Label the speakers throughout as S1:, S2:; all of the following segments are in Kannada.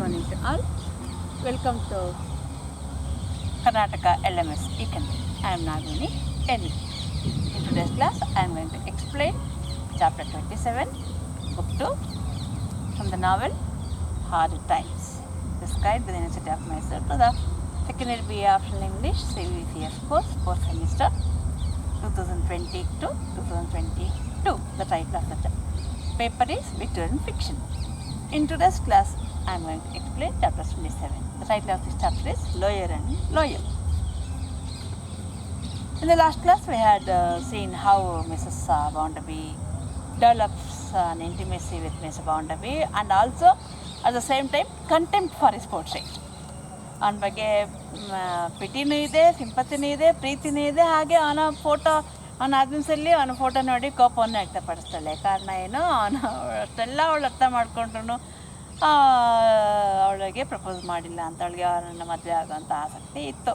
S1: morning to all. Welcome to Karnataka LMS Economy. I am Nagini N. In today's class, I am going to explain chapter 27, book 2, from the novel Hard Times, described by the University of Mysore to the secondary B.A-IV English-CBCS course, 4th semester, 2020 to 2022. The title of the paper is Victorian Fiction. In today's class, I am going to explain chapter 27. The title of this chapter is Lawyer and Loyal. In the last class, we had seen how Mrs. Bounderby develops an intimacy with Mr. Bounderby and also at the same time contempt for his portrait. ಅವನ ಬಗ್ಗೆ ಪಿಟಿನೂ ಇದೆ, ಸಿಂಪತಿನೂ ಇದೆ, ಪ್ರೀತಿನೂ ಇದೆ. ಹಾಗೆ ಅವನ ಆಲ್ಬಮ್ಸಲ್ಲಿ ಅವನ ಫೋಟೋ ನೋಡಿ ಕೋಪವನ್ನು ವ್ಯಕ್ತಪಡಿಸ್ತಾಳೆ. ಕಾರಣ ಏನು, ಅಷ್ಟೆಲ್ಲ ಅವಳು ಅರ್ಥ ಮಾಡಿಕೊಂಡ್ರು ಅವಳಿಗೆ ಪ್ರಪೋಸ್ ಮಾಡಿಲ್ಲ ಅಂತ, ಅವಳಿಗೆ ಅವನನ್ನು ಮದುವೆ ಆಗೋಂಥ ಆಸಕ್ತಿ ಇತ್ತು.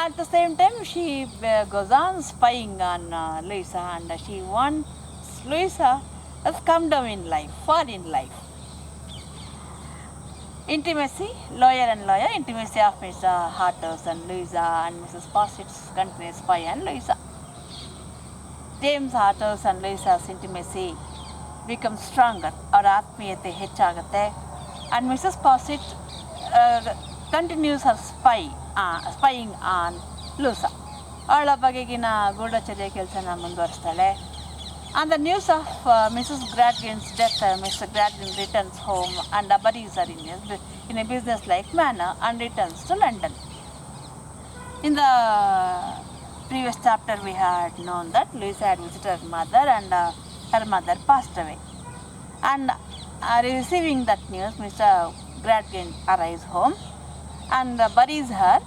S1: At the same time, she goes on spying on Louisa, and she wants Louisa has come down in life, far in life. Intimacy, lawyer and lawyer, intimacy of Mr. Harthouse and Louisa and Mrs. Possett's continuous spy on Louisa. James Harthouse and Louisa's intimacy becomes stronger, or ಆತ್ಮೀಯತೆ ಹೆಚ್ಚಾಗುತ್ತೆ. And Mrs. Possett continues her spying on Louisa. ಅವಳ ಬಗೆಗಿನ ಗೂಢಚರ್ಯ ಕೆಲಸನ ಮುಂದುವರಿಸ್ತಾಳೆ. On the news of Mrs. Gradgrin's death, Mr. Gradgrin returns home and buries her in a business-like manner and returns to London. In the previous chapter, we had known that Louisa had visited her mother and her mother passed away. And receiving that news, Mr. Gradgrin arrives home and buries her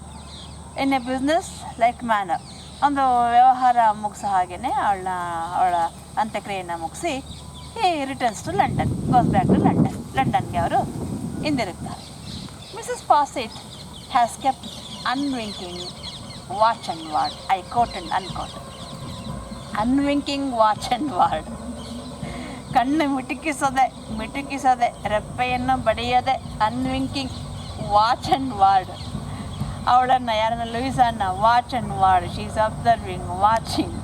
S1: in a business-like manner. ಒಂದು ವ್ಯವಹಾರ ಮುಗಿಸೋ ಹಾಗೆಯೇ ಅವಳ ಅಂತ್ಯಕ್ರಿಯೆಯನ್ನು ಮುಗಿಸಿ he returns to London, goes back to London. ಲಂಡನ್ಗೆ ಅವರು ಹಿಂದಿರುಗ್ತಾರೆ. Mrs Sparsit has kept unwinking watch and ward. I quote and unquote. Unwinking watch and ward, ಕಣ್ಣು ಮಿಟುಕಿಸದೆ ರೆಪ್ಪೆಯನ್ನು ಬಡಿಯದೆ ಅನ್ವಿಂಕಿಂಗ್ ವಾಚ್ ಆ್ಯಂಡ್ ವಾರ್ಡ್. ಅವಳನ್ನು, ಯಾರನ್ನ, ಲೂಯಿಸಾನ watch and ward. She is observing, watching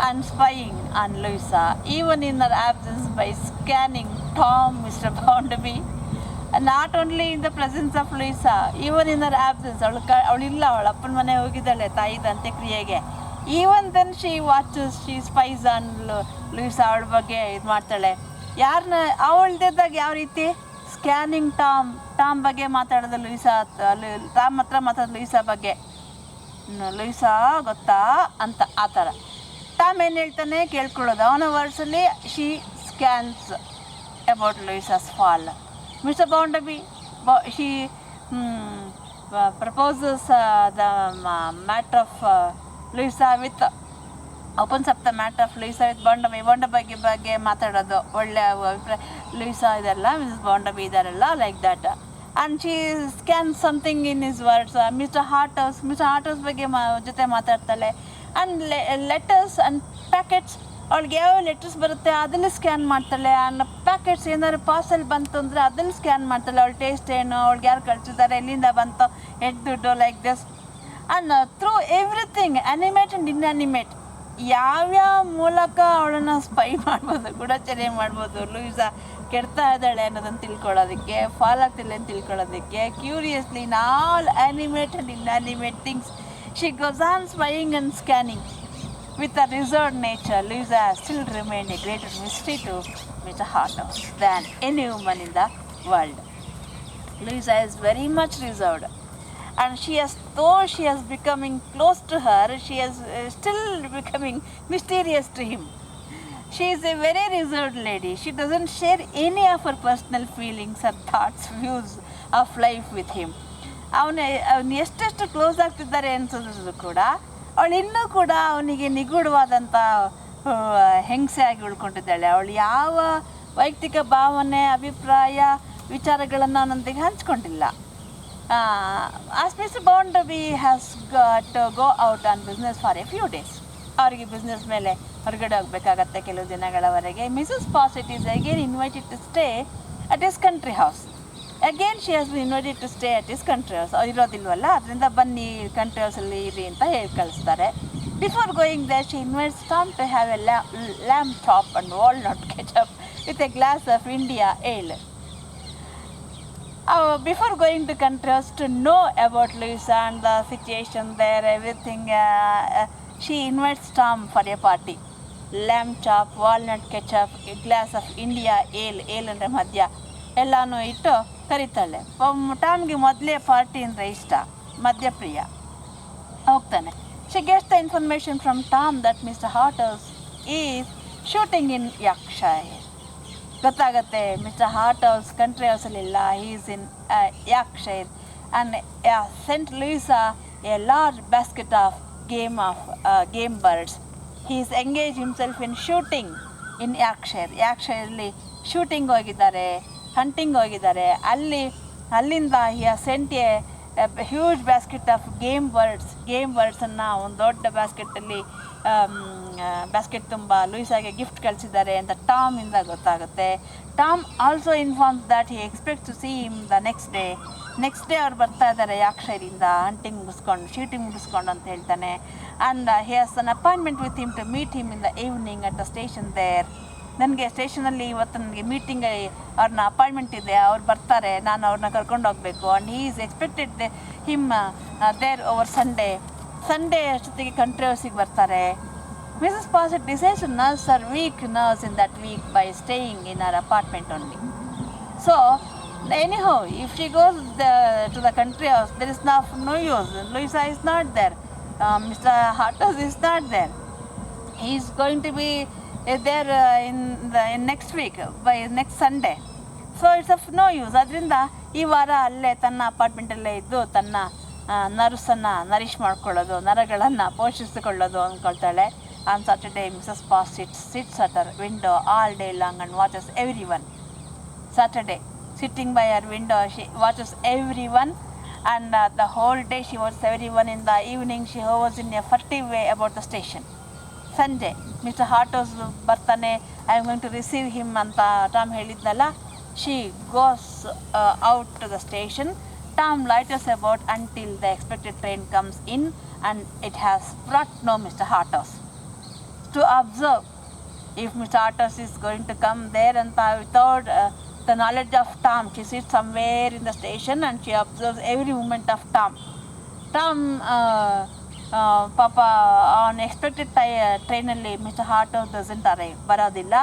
S1: and spying on Louisa, even in her absence, by scanning Tom, Mr. Bounderby. And not only in the presence of Louisa, even in her absence, ಅವಳಿಲ್ಲ, ಅವಳ ಅಪ್ಪನ ಮನೆ ಹೋಗಿದ್ದಾಳೆ ತಾಯಿದ ಅಂತ್ಯಕ್ರಿಯೆಗೆ. Even then she watches, she spies on Louisa, ಅವಳ ಬಗ್ಗೆ ಇದು ಮಾಡ್ತಾಳೆ. ಯಾರನ್ನ ಅವಳದಿದ್ದಾಗ ಯಾವ ರೀತಿ ಸ್ಕ್ಯಾನಿಂಗ್ ಟಾಮ್ ಬಗ್ಗೆ ಮಾತಾಡೋದು ಲೂಯಿಸಾ, ಟಾಮ್ ಹತ್ರ ಮಾತಾಡೋದು ಲೂಯಿಸಾ ಬಗ್ಗೆ, ಲೂಯಿಸಾ ಗೊತ್ತಾ ಅಂತ ಆ ಥರ. ಟಾಮ್ ಏನು ಹೇಳ್ತಾನೆ ಕೇಳ್ಕೊಳ್ಳೋದು, ಅವನ ವರ್ಡ್ಸಲ್ಲಿ she scans about Louisa's fall. Mr Bounderby, she proposes the matter of Louisa with, opens up the matter of Louisa with Bounderby ಬಗ್ಗೆ ಮಾತಾಡೋದು, ಒಳ್ಳೆ ಅಭಿಪ್ರಾಯ. ಲೂಯಿಸಾ ಇದೆಲ್ಲ, ಮಿಸಸ್ ಬೌಂಡರ್ಬಿ ಇದಾರಲ್ಲ, like that. And she scan something in his words. Mr Harthouse ಬಗ್ಗೆ ಜೊತೆ ಮಾತಾಡ್ತಾಳೆ. ಆ್ಯಂಡ್ ಲೆಟರ್ಸ್ ಆ್ಯಂಡ್ ಪ್ಯಾಕೆಟ್ಸ್, ಅವಳಿಗೆ ಯಾವ ಲೆಟರ್ಸ್ ಬರುತ್ತೆ ಅದನ್ನು ಸ್ಕ್ಯಾನ್ ಮಾಡ್ತಾಳೆ. ಆ್ಯಂಡ್ ಪ್ಯಾಕೆಟ್ಸ್ ಏನಾದ್ರು ಪಾರ್ಸೆಲ್ ಬಂತು ಅಂದರೆ ಅದನ್ನು ಸ್ಕ್ಯಾನ್ ಮಾಡ್ತಾಳೆ. ಅವಳ ಟೇಸ್ಟ್ ಏನು, ಅವಳಿಗೆ ಯಾರು ಕಳಿಸಿದ್ದಾರೆ, ಎಲ್ಲಿಂದ ಬಂತು, ಎಷ್ಟು ದುಡ್ಡು, like this. And through everything, animate and inanimate, ಯಾವ್ಯಾವ ಮೂಲಕ ಅವಳನ್ನು ಸ್ಪೈ ಮಾಡ್ಬೋದು, ಗೂಢಚರ್ಯೆ ಮಾಡ್ಬೋದು. ಲೂಯಿಸಾ ಕೆಡ್ತಾ ಇದ್ದಾಳೆ ಅನ್ನೋದನ್ನು ತಿಳ್ಕೊಳ್ಳೋದಕ್ಕೆ, ಫಾಲ್ ಆಗ್ತಿಲ್ಲ ಅಂತ ತಿಳ್ಕೊಳ್ಳೋದಕ್ಕೆ, curiously in all animate and inanimate things she goes on spying and scanning. With a reserved nature, Louisa has still remained a greater mystery to Mr. Harthouse than any woman in the world. Louisa is very much reserved, and though she is becoming close to her, she is still becoming mysterious to him. She is a very reserved lady. She doesn't share any of her personal feelings, her thoughts, views of life with him. ಅವನು ಎಷ್ಟೆಷ್ಟು ಕ್ಲೋಸ್ ಆಗ್ತಿದ್ದಾರೆ ಅನ್ಸೋದ್ರು ಕೂಡ ಅವಳು ಇನ್ನೂ ಕೂಡ ಅವನಿಗೆ ನಿಗೂಢವಾದಂಥ ಹೆಂಗಸೆ ಆಗಿ ಉಳ್ಕೊಂಡಿದ್ದಾಳೆ. ಅವಳು ಯಾವ ವೈಯಕ್ತಿಕ ಭಾವನೆ, ಅಭಿಪ್ರಾಯ, ವಿಚಾರಗಳನ್ನು ಅವನೊಂದಿಗೆ ಹಂಚ್ಕೊಂಡಿಲ್ಲ. As Mr Bounderby has got to go out on business for a few days. ಅವರಿಗೆ ಬಿಸ್ನೆಸ್ ಮೇಲೆ ಹೊರಗಡೆ ಹೋಗಬೇಕಾಗತ್ತೆ ಕೆಲವು ದಿನಗಳವರೆಗೆ. Mrs Sparsit is again invited to stay at his country house. Again she has been invited to stay at his country house. ಅವ್ರು ಇರೋದಿಲ್ವಲ್ಲ, ಅದರಿಂದ ಬನ್ನಿ ಕಂಟ್ರಿ ಹೌಸಲ್ಲಿ ಇರಿ ಅಂತ ಹೇಳಿ ಕಳಿಸ್ತಾರೆ. Before going there she invites Tom to have a lamb chop and walnut ketchup with a glass of India ale. Before going to country house to know about Louisa and the situation there, everything, she invites Tom for a party. Lamb chop, walnut ketchup, a glass of India ale ಅಂದರೆ ಮದ್ಯ ಎಲ್ಲನೂ ಇಟ್ಟು ಕರೀತಾಳೆ. ಟಾಮ್ಗೆ ಮೊದಲೇ ಪಾರ್ಟಿ ಅಂದರೆ ಇಷ್ಟ, ಮದ್ಯಪ್ರಿಯ. ಹೋಗ್ತಾನೆ. She gets the information from Tom that Mr. Harthouse is shooting in Yorkshire. ಗೊತ್ತಾಗತ್ತೆ, ಮಿಸ್ಟರ್ Harthouse ಕಂಟ್ರಿ ಹೌಸಲ್ಲಿಲ್ಲ, he is in Yorkshire and sent Louisa a large basket of game birds. He is engaged himself in shooting in Yorkshire. ಯಾರ್ಕ್ಷೈರಲ್ಲಿ ಶೂಟಿಂಗ್ ಹೋಗಿದ್ದಾರೆ, ಹಂಟಿಂಗ್ ಹೋಗಿದ್ದಾರೆ. ಅಲ್ಲಿಂದ he has sent a huge basket of game ಬರ್ಡ್ಸನ್ನು ಒಂದು ದೊಡ್ಡ ಬ್ಯಾಸ್ಕೆಟ್ ತುಂಬ ಲೂಯಿಸಾಗೆ ಗಿಫ್ಟ್ ಕಳಿಸಿದ್ದಾರೆ ಅಂತ ಟಾಮಿಂದ ಗೊತ್ತಾಗುತ್ತೆ. Tom also informs that he expect to see him the next day ಅವ್ರು ಬರ್ತಾ ಇದ್ದಾರೆ ಯಾರ್ಕ್ಷೈರಿಂದ ಶೂಟಿಂಗ್ ಮುಗಿಸ್ಕೊಂಡು ಅಂತ ಹೇಳ್ತಾನೆ. And he has an appointment with him to meet him in the evening at the station there. ನನಗೆ ಸ್ಟೇಷನಲ್ಲಿ ಇವತ್ತು ನನಗೆ ಮೀಟಿಂಗ್ ಅವ್ರನ್ನ ಅಪಾಯಿಂಟ್ಮೆಂಟ್ ಇದೆ, ಅವ್ರು ಬರ್ತಾರೆ, ನಾನು ಅವ್ರನ್ನ ಕರ್ಕೊಂಡು ಹೋಗಬೇಕು. And he is expected him there over Sunday ಅಷ್ಟೊತ್ತಿಗೆ ಕಂಟ್ರಿ ಹೌಸಿಗೆ ಬರ್ತಾರೆ. Mrs Sparsit decides to nurse her weak nerves in that week by staying in her apartment only. So anyhow if she goes to the country house there is no use. Louisa is not there. Mr. Harthouse is not there. He is going to be there in next week by next Sunday. So it's of no use. ಅದರಿಂದ ಈ ವಾರ ಅಲ್ಲೇ ತನ್ನ ಅಪಾರ್ಟ್ಮೆಂಟಲ್ಲೇ ಇದ್ದು ತನ್ನ ನರ್ವ್ಸನ್ನು ನರಿಷ್ ಮಾಡ್ಕೊಳ್ಳೋದು, ನರಗಳನ್ನು ಪೋಷಿಸಿಕೊಳ್ಳೋದು ಅಂದ್ಕೊಳ್ತಾಳೆ. On Saturday Mrs Sparsit sits at her window all day long and watches everyone. Saturday, sitting by her window, she watches everyone, and the whole day she watches everyone. In the evening she hovers in a furtive way about the station. Sunday, Mr. Harthouse ಬರ್ತಾನೆ, I am going to receive him ಅಂತ ಟಾಮ್ ಹೇಳಿದ್ನಲ್ಲ. She goes out to the station. Tom loiters about until the expected train comes in and it has brought no Mr. Harthouse. To observe if Mr. Harthouse is going to come there and without the knowledge of Tom, she sits somewhere in the station and she observes every movement of Tom. ಪಾಪ ಆನ್ ಎಕ್ಸ್ಪೆಕ್ಟೆಡ್ ಟ್ರೈನಲ್ಲಿ ಮಿಸ್ಟರ್ Harthouse doesn't arrive, ಬರೋದಿಲ್ಲ.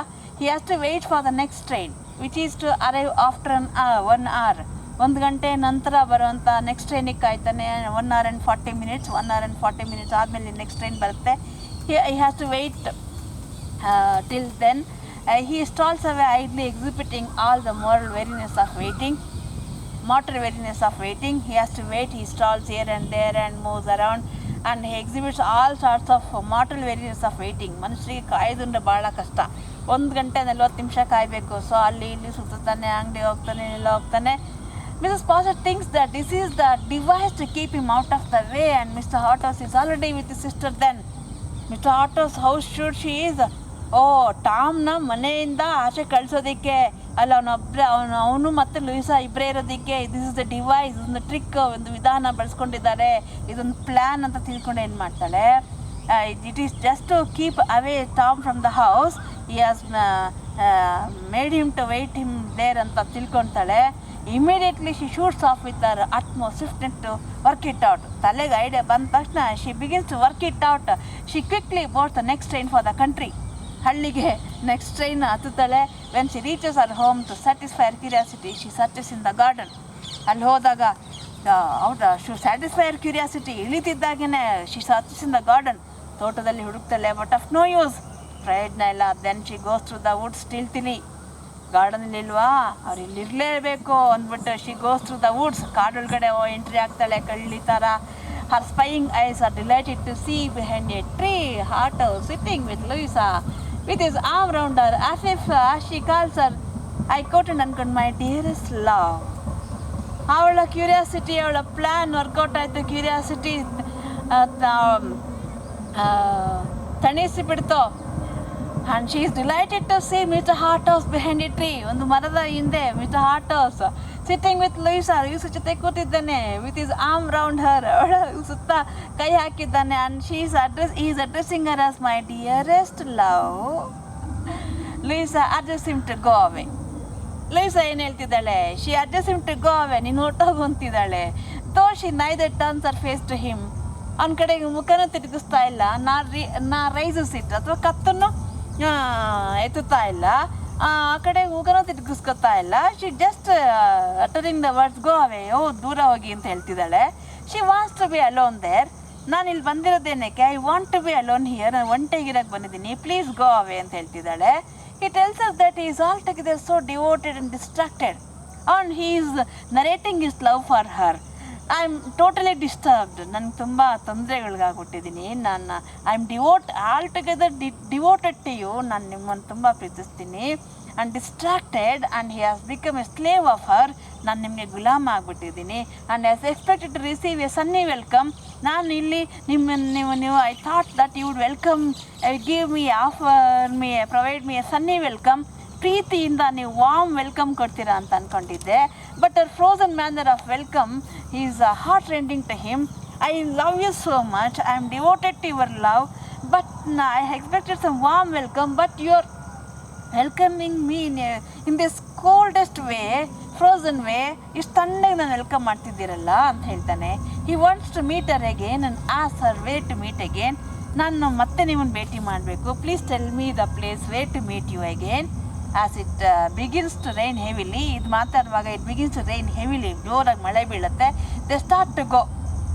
S1: He has to wait for the next train which is to arrive after 1 hour. 1 ಗಂಟೆ ನಂತರ ಬರುವಂಥ ನೆಕ್ಸ್ಟ್ ಟ್ರೈನಿಗೆ ಕಾಯ್ತಾನೆ. 1 hour and 40 minutes. 1 hour and 40 minutes ಆದಮೇಲೆ ನೆಕ್ಸ್ಟ್ ಟ್ರೈನ್ ಬರುತ್ತೆ. He has to wait till then. He stalls away idly, exhibiting all the moral weariness of waiting. He has to wait. He stalls here and there and moves around and he exhibits all sorts of mortal weariness of waiting. ಮನುಷ್ಯರಿಗೆ ಕಾಯ್ದುಂಡ್ರೆ ಭಾಳ ಕಷ್ಟ. 1 ಗಂಟೆ 40 ನಿಮಿಷ ಕಾಯಬೇಕು. ಸೊ ಅಲ್ಲಿ ಇಲ್ಲಿ ಸುತ್ತಾನೆ, ಅಂಗಡಿ ಹೋಗ್ತಾನೆ, ಎಲ್ಲ ಹೋಗ್ತಾನೆ. Mrs. Possett thinks that this is the device to keep him out of the way, and Mr. Harthouse is already with his sister then. Mr. Harthouse, how sure she is? ಟಾಮ್ನ ಮನೆಯಿಂದ ಆಚೆ ಕಳಿಸೋದಕ್ಕೆ ಅಲ್ಲ, ಅವನು ಮತ್ತು ಲೂಯಿಸಾ ಇಬ್ಬರೇ ಇರೋದಕ್ಕೆ ದಿಸ್ ಇಸ್ ದ ಡಿವೈಸ್, ಒಂದು ಟ್ರಿಕ್, ಒಂದು ವಿಧಾನ ಬಳಸ್ಕೊಂಡಿದ್ದಾರೆ, ಇದೊಂದು ಪ್ಲ್ಯಾನ್ ಅಂತ ತಿಳ್ಕೊಂಡು ಏನು ಮಾಡ್ತಾಳೆ, it is just to keep away Tom from the house. He has made him to wait him there ಅಂತ ತಿಳ್ಕೊತಾಳೆ. Immediately she shoots off with her utmost swiftness to work it out. ತಲೆಗೆ ಐಡಿಯಾ ಬಂದ ತಕ್ಷಣ she begins to work it out. She quickly boards the next train for the country. ಹಳ್ಳಿಗೆ ನೆಕ್ಸ್ಟ್ ಟ್ರೈನ್ ಹತ್ತುತ್ತಾಳೆ. When she reaches her home to satisfy her curiosity, she searches in the garden. ಅಲ್ಲಿ ಹೋದಾಗ ಹೌದಾ ಶು ಸ್ಯಾಟಿಸ್ಫೈ ಹರ್ ಕ್ಯೂರಿಯಾಸಿಟಿ, ಇಳಿತಿದ್ದಾಗೇ she searches in the garden. ತೋಟದಲ್ಲಿ ಹುಡುಕ್ತಾಳೆ, ಬಟ್ ಆಫ್ ನೋ ಯೂಸ್, ಪ್ರಯೋಜನ ಇಲ್ಲ. Then she goes to the woods stealthily. ಗಾರ್ಡನಲ್ಲಿ ಇಲ್ವಾ, ಅವ್ರು ಇಲ್ಲಿರಲೇಬೇಕು ಅಂದ್ಬಿಟ್ಟು she goes to the woods. ಕಾಡೊಳಗಡೆ ಎಂಟ್ರಿ ಆಗ್ತಾಳೆ ಕಳ್ಳಿ ಥರ. Her spying eyes are delighted to see behind A tree Harthouse sitting with Louisa with his arm round her as if she calls her, I quoted ಅನ್ಕೊಂಡು, ಮೈ ಡಿಯರೆಸ್ಟ್ ಲವ್. ಅವಳ ಕ್ಯೂರಿಯಾಸಿಟಿ, ಅವಳ ಪ್ಲ್ಯಾನ್ ವರ್ಕೌಟ್ ಆಯಿತು. ಕ್ಯೂರಿಯಾಸಿಟಿ ತಣಿಸಿ ಬಿಡ್ತು. And she is delighted to see Mr. Harthouse behind a tree. ಒಂದು ಮರದ ಹಿಂದೆ Mr. Harthouse sitting with Louisa. Louisa ಜೊತೆ ಕೂತಿದ್ದಾನೆ with his arm round her. ಅವಳ ಸುತ್ತ ಕೈ ಹಾಕಿದ್ದಾನೆ. And is addressing her as my dearest love. Louisa address him to go away. Louisa ಏನು ಹೇಳ್ತಿದ್ದಾಳೆ? She address him to go away, ನೀನು ಹೊರಟೋಗು ಅಂತಿದ್ದಾಳೆ. Though she neither turns her face to him. ಅವನ ಕಡೆಗೆ ಮುಖನೂ ತಿರುಗಿಸ್ತಾ ಇಲ್ಲ, ನಾ ರೈಸಸ್ ಇಟ್ ಅಥವಾ ಕತ್ತನ್ನು ಎತ್ತುತ್ತಾ ಇಲ್ಲ, ಆ ಕಡೆ ಮುಖನೂ ತಿರುಗಿಸ್ಕೊತಾ ಇಲ್ಲ. She just uttering the words go away, ಓ ದೂರ ಹೋಗಿ ಅಂತ ಹೇಳ್ತಿದ್ದಾಳೆ. She wants to be alone there. ನಾನು ಇಲ್ಲಿ ಬಂದಿರೋದೇನಕ್ಕೆ? I want to be alone here, ನಾನು ಒಂಟೆಗಿರಕ್ಕೆ ಬಂದಿದ್ದೀನಿ, ಪ್ಲೀಸ್ ಗೋ ಅವೇ ಅಂತ ಹೇಳ್ತಿದ್ದಾಳೆ. He tells us that he is altogether so devoted and distracted, and he is narrating his love for her. I am totally disturbed. ನನಗೆ ತುಂಬ ತೊಂದರೆಗಳಿಗಾಗ್ಬಿಟ್ಟಿದ್ದೀನಿ. I am altogether devoted to you. ನಾನು ನಿಮ್ಮನ್ನು ತುಂಬ ಪ್ರೀತಿಸ್ತೀನಿ. And distracted and he has become a slave of her. ನಾನು ನಿಮಗೆ ಗುಲಾಮ ಆಗಿಬಿಟ್ಟಿದ್ದೀನಿ. And as expected to receive a sunny welcome. ನಾನು ಇಲ್ಲಿ ನೀವು I thought that you would welcome, give me, offer me, provide me a sunny welcome. ಪ್ರೀತಿಯಿಂದ ನೀವು ವಾರ್ಮ್ ವೆಲ್ಕಮ್ ಕೊಡ್ತೀರಾ ಅಂತ ಅಂದ್ಕೊಂಡಿದ್ದೆ. But your frozen manner of welcome is heart ರೆಂಡಿಂಗ್ to him. I love you so much, I am devoted to your love, but I expected some warm welcome, but you are welcoming me in this coldest way, frozen way. ಇಷ್ಟು ತಣ್ಣಗೆ ನಾನು ವೆಲ್ಕಮ್ ಮಾಡ್ತಿದ್ದೀರಲ್ಲ ಅಂತ ಹೇಳ್ತಾನೆ. He wants to meet her again and ask her way to meet again. ನಾನು ಮತ್ತೆ ನಿಮ್ಮನ್ನು ಭೇಟಿ ಮಾಡಬೇಕು. Please tell me the place way to meet you again. As it begins to rain heavily. ಇದು ಮಾತಾಡುವಾಗ it begins to rain heavily, ಜೋರಾಗಿ ಮಳೆ ಬೀಳುತ್ತೆ. They start to go.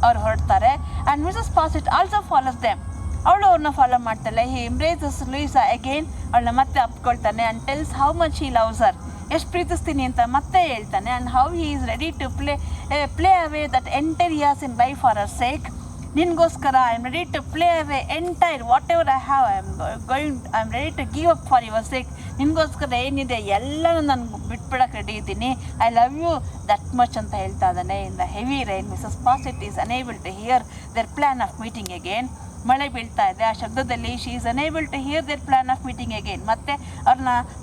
S1: ಅವ್ರು ಹೊರಡ್ತಾರೆ. And Mrs Pasit also follows them. ಅವಳು ಅವ್ರನ್ನ ಫಾಲೋ ಮಾಡ್ತಾಳೆ. He embraces Louisa again. ಅವಳನ್ನ ಮತ್ತೆ ಅಪ್ಕೊಳ್ತಾನೆ. And tells how much he loves her. ಎಷ್ಟು ಪ್ರೀತಿಸ್ತೀನಿ ಅಂತ ಮತ್ತೆ ಹೇಳ್ತಾನೆ. And how he is ready to play away that entire years in life for her sake. ನಿನಗೋಸ್ಕರ I am ready to play away entire whatever I have, I am ready to give up for your sake. ನಿನಗೋಸ್ಕರ ಏನಿದೆ ಎಲ್ಲನೂ ನಾನು ಬಿಟ್ಬಿಡಕ್ಕೆ ರೆಡಿ ಇದ್ದೀನಿ. I love you that much ಅಂತ ಹೇಳ್ತಾ ಇದ್ದಾನೆ. In the heavy rain Mrs Pasit is unable to hear their plan of meeting again. ಮಳೆ ಬೀಳ್ತಾ ಇದೆ. ಆ ಶಬ್ದದಲ್ಲಿ she is unable to hear their plan of meeting again. ಮತ್ತು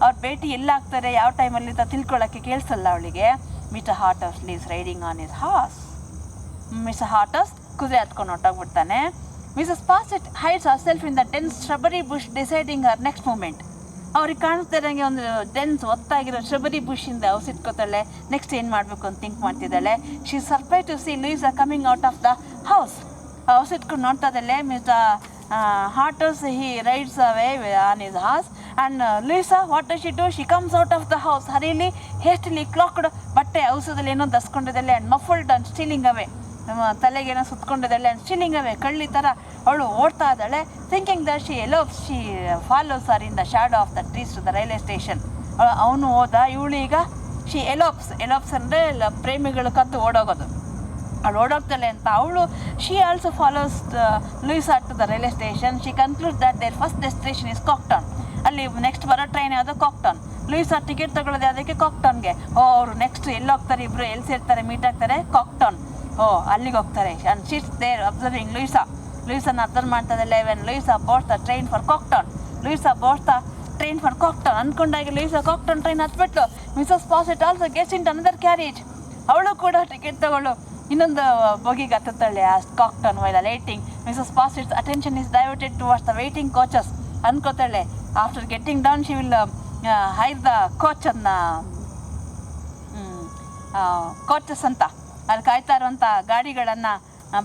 S1: ಅವ್ರ ಭೇಟಿ ಎಲ್ಲಾಗ್ತಾರೆ, ಯಾವ ಟೈಮಲ್ಲಿ ಅಂತ ತಿಳ್ಕೊಳ್ಳೋಕ್ಕೆ ಕೇಳಿಸಲ್ಲ ಅವಳಿಗೆ. Mr Harters leaves riding on his horse. Mr Harters ಕುದುರೆ ಹತ್ಕೊಂಡು ಹೊರಟೋಗ್ಬಿಡ್ತಾನೆ. Mrs Pasit hides herself in the dense shrubbery bush deciding her next moment. ಅವ್ರಿಗೆ ಕಾಣಿಸ್ತಾ ಇರೋಂಗೆ ಒಂದು ಡೆನ್ಸ್ ಒತ್ತಾಗಿರೋ ಶ್ರಬರಿ ಬುಷಿಂದ ಔಸಿಟ್ಕೋತಾಳೆ. ನೆಕ್ಸ್ಟ್ ಏನು ಮಾಡಬೇಕು ಅಂತ ಥಿಂಕ್ ಮಾಡ್ತಿದ್ದಾಳೆ. She surprise to see Louisa coming out of the house. House ಇಟ್ಕೊಂಡು ನೋಡ್ತಾ ಇದ್ದಾಳೆ. Mr Harters he rides away on his horse. And Louisa what does she do? She comes out of the house ಹರಿಲಿ ಹೇಸ್ಟಿಲಿ ಕ್ಲಾಕ್ಡ್. ಬಟ್ಟೆ ಔಸದಲ್ಲಿ ಏನೋ ದಸ್ಕೊಂಡಿದ್ದಾಳೆ. And muffled and stealing away. ತಲೆಗೇನೋ ಸುತ್ಕೊಂಡಿದ್ದಾಳೆ. ಆ್ಯಂಡ್ ಸ್ಟೀಲಿಂಗ್ ಅವೇ, ಕಳ್ಳಿ ಥರ ಅವಳು ಓಡ್ತಾ ಇದ್ದಾಳೆ. Thinking that she follows her in the shadow of the trees to the railway station. ಅವನು ಹೋದ, ಇವಳು ಈಗ ಶಿ ಎಲೋಪ್ಸ್ ಅಂದರೆ ಪ್ರೇಮಿಗಳು ಕದ್ದು ಓಡೋಗೋದು. ಅವಳು ಓಡೋಗ್ತಾಳೆ ಅಂತ ಅವಳು she also follows Louisa to the railway station. She conclude that their first destination is Cocktown. ಅಲ್ಲಿ ನೆಕ್ಸ್ಟ್ ಬರೋ ಟ್ರೈನ್ ಯಾವುದೋ ಕಾಕ್ಟೌನ್. ಲೂಯಿಸಾ ಟಿಕೆಟ್ ತಗೊಳ್ಳೋದು ಅದಕ್ಕೆ ಕಾಕ್ಟೌನ್ಗೆ. ಅವರು ನೆಕ್ಸ್ಟ್ ಎಲ್ಲಿ ಹೋಗ್ತಾರೆ, ಇಬ್ಬರು ಎಲ್ಲಿ ಸೇರ್ತಾರೆ, ಮೀಟ್ ಆಗ್ತಾರೆ, ಕಾಕ್ಟೌನ್. ಅಲ್ಲಿಗೆ ಹೋಗ್ತಾರೆ. ಆ್ಯಂಡ್ ಶಿಟ್ಸ್ ದೇರ್ ಅಬ್ಸರ್ವಿಂಗ್ ಲೂಯಿಸಾನ ಅಬ್ಸರ್ವ್ ಮಾಡ್ತಾ ಇದ್ದಾಳೆ. When Louisa boards the train for Cocktown. Louisa boards the train for Cocktown ಅಂದ್ಕೊಂಡಾಗ ಲೂಯಿಸಾ ಕಾಕ್ಟೌನ್ ಟ್ರೈನ್ ಹತ್ಬಿಟ್ಲು. Mrs Pasit also gets in another carriage. ಅವಳು ಕೂಡ ಟಿಕೆಟ್ ತಗೊಳ್ಳು ಇನ್ನೊಂದು ಬೋಗಿಗೆ ಹತ್ತುತ್ತಾಳೆ. ಆ Cocktown while lighting Mrs Pasit's attention is diverted towards the waiting coaches ಅನ್ಕೋತಾಳೆ. After getting down she will hire the ಕೋಚನ್ನು ಕೋಚಸ್ ಅಂತ ಅಲ್ಲಿ ಕಾಯ್ತಾ ಇರುವಂಥ ಗಾಡಿಗಳನ್ನು,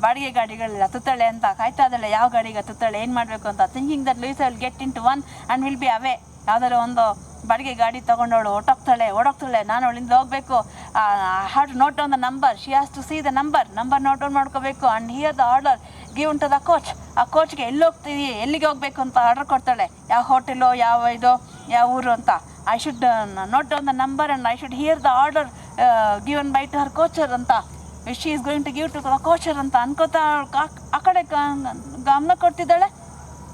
S1: ಬಾಡಿಗೆ ಗಾಡಿಗಳಲ್ಲಿ ಹತ್ತುತ್ತಾಳೆ ಅಂತ ಕಾಯ್ತಾ ಇದ್ದಾಳೆ. ಯಾವ ಗಾಡಿಗೆ ಹತ್ತುತ್ತಾಳೆ, ಏನು ಮಾಡಬೇಕು ಅಂತ. Thinking that Louisa will get into one and will be away. ಯಾವುದಾದ್ರು ಒಂದು ಬಾಡಿಗೆ ಗಾಡಿ ತೊಗೊಂಡವಳು ಓಡೋಗ್ತಾಳೆ. ನಾನು ಅವಳಿಂದ ಹೋಗಬೇಕು. Have to note down the number. She has to see the number note down ಮಾಡ್ಕೋಬೇಕು. And hear the order given to the coach. ಆ ಕೋಚ್ಗೆ ಎಲ್ಲಿಗೆ ಹೋಗಬೇಕು ಅಂತ ಆರ್ಡರ್ ಕೊಡ್ತಾಳೆ. ಯಾವ ಹೋಟೆಲು, ಯಾವ ಊರು ಅಂತ. I should note down the number and I should hear the order given by to her coacher ಅಂತ. She is going to give to the coacher ಅಂತ ಅನ್ಕೋತಾ ಆ ಕಡೆ ಗಮನ ಕೊಡ್ತಿದ್ದಾಳೆ.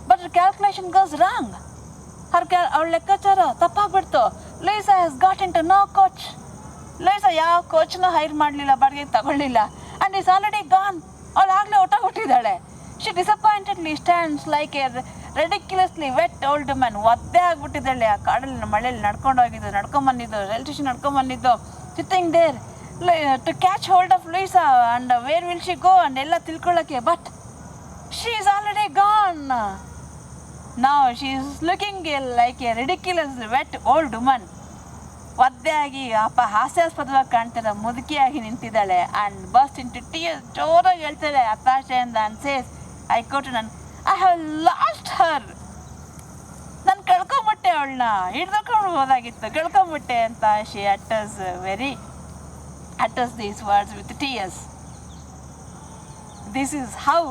S1: But calculation goes wrong. ಅವಳ ಲೆಕ್ಕಾಚಾರ ತಪ್ಪಾಗ್ಬಿಡ್ತು. Louisa has got into no coach. Louisa ಯಾವ ಕೋಚ್ನೂ ಹೈರ್ ಮಾಡಲಿಲ್ಲ, ಬಾಡಿಗೆ ತಗೊಳ್ಳಿಲ್ಲ. And is already gone. ಅವಳು ಆಗಲೇ ಹೊಟ್ಟೋಗ್ಬಿಟ್ಟಿದ್ದಾಳೆ. She disappointedly stands like a ರೆಡಿಕ್ಯುಲಸ್ಲಿ vet old man. ಒದ್ದೆ ಆಗ್ಬಿಟ್ಟಿದ್ದಾಳೆ. ಆ ಕಾಡಲ್ಲಿ ಮಳೆಯಲ್ಲಿ ನಡ್ಕೊಂಬಂದಿದ್ದು ರೈಲ್ ಸ್ಟೇಷನ್ ನಡ್ಕೊಂಬಂದಿದ್ದು. Sitting there to catch hold of Louisa and where will she go and ಎಲ್ಲ ತಿಳ್ಕೊಳ್ಳೋಕ್ಕೆ. But she is already gone. Now she is looking like a ridiculous wet old woman. ಒದ್ದೆಯಾಗಿ ಹಾಸ್ಯಾಸ್ಪದವಾಗಿ ಕಾಣ್ತಾರೆ, ಮುದುಕಿಯಾಗಿ ನಿಂತಿದ್ದಾಳೆ. ಆ್ಯಂಡ್ ಬಸ್ಟ್ ಇಂಟು ಟೀಯರ್ಸ್, ಜೋರಾಗಿ ಹೇಳ್ತಾಳೆ ಹತಾಶೆಯಿಂದ. And says, I quote, I have lost her. ನಾನು ಕಳ್ಕೊಂಬಿಟ್ಟೆ, ಅವಳನ್ನ ಹಿಡ್ದುಕೊಂಡು ಹೋದಾಗಿತ್ತು, ಕಳ್ಕೊಂಬಿಟ್ಟೆ ಅಂತ she utters these words with tears. This is how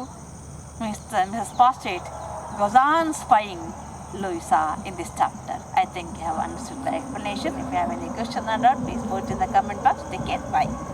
S1: Mrs. Postet goes on spying Louisa in this chapter. I think you have understood the explanation. If you have any question or doubt, please put in the comment box. Take care. Bye.